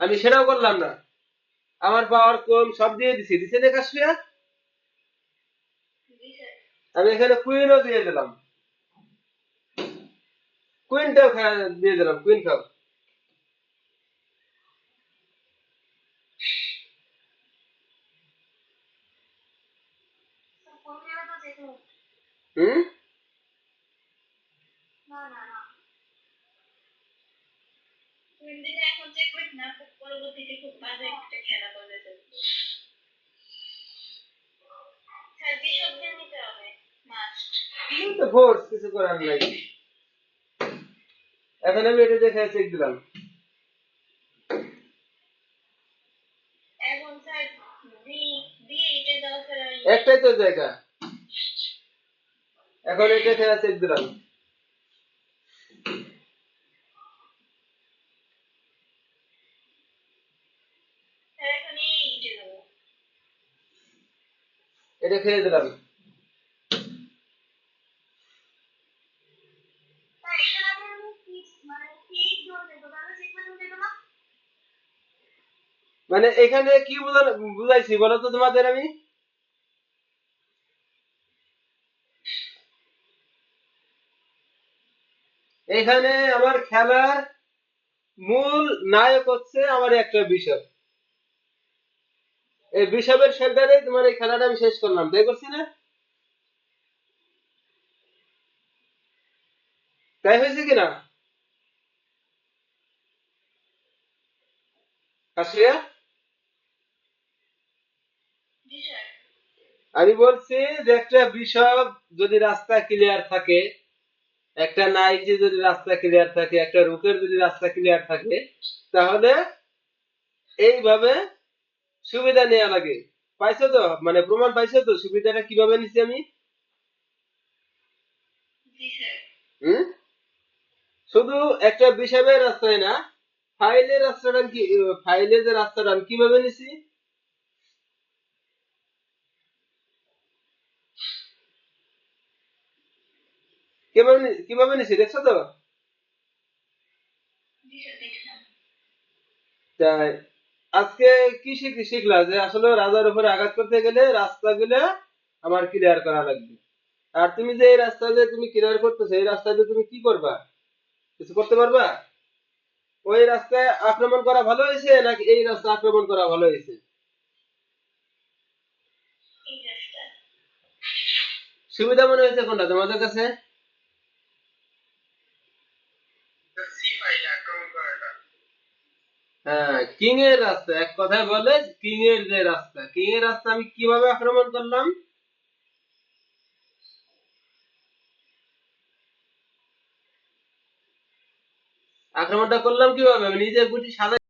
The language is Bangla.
আমি সেটাও করলাম না। আমার পাওয়ার কম, সব দিয়ে দিছি, দিছে না কাশ্মীর। আমি এখানে কুইনও দিয়ে দিলাম, কুইনটাও দিয়ে দিলাম, কুইন খাও। হুম। তো ফোর্স কিছু করার নাই। এখন আমি এটা দেখে চেক দিলাম। একটাই তো জায়গা। এখন এটা খেলা চেক দিলাম। এটা খেয়ে দিলাম। মানে এখানে কি বুঝাইছি বলো তো তোমাদের আমি? এখানে আমার খেলার মূল নায়ক হচ্ছে আমার একটা বিশপ। এই বিশপের সেন্টারে তোমার এই খেলাটা আমি শেষ করলাম, তাই করছি না? তাই হয়েছে কিনা কাশিয়া? আমি বলছি যে একটা বিশপ যদি রাস্তা ক্লিয়ার থাকে, একটা নাইটে যদি রাস্তা ক্লিয়ার থাকে, একটা রুকের যদি রাস্তা ক্লিয়ার থাকে, তাহলে এইভাবে সুবিধা নেওয়া লাগে। পাইছো তো, মানে প্রমাণ পাইছো তো সুবিধাটা কিভাবে নিছি আমি? হুম। শুধু একটা বিশপের রাস্তায় না, ফাইলের রাস্তাটা কি, ফাইলের যে রাস্তাটা আমি কিভাবে নিছি? কিভাবে নিছি দেখছো তো? তাই আজকে কি শিখলা যে আসলে রাজার উপরে আঘাত করতে গেলে রাস্তাগুলো আমার ক্লিয়ার করা লাগবে। আর তুমি যে এই রাস্তা যে তুমি ক্লিয়ার করতেছো, এই রাস্তাতে তুমি কি করবা? কিছু করতে পারবা? ওই রাস্তায় আক্রমণ করা ভালো হয়েছে নাকি এই রাস্তা আক্রমণ করা ভালো হয়েছে? সুবিধা মনে হয়েছে কোনটা তোমাদের কাছে? হ্যাঁ, কিং এর রাস্তা, এক কথায় বলে কিং এর যে রাস্তা, কিং এর রাস্তা আমি কিভাবে আক্রমণ করলাম? আক্রমণটা করলাম কিভাবে? আমি নিজের গুটি সাজাই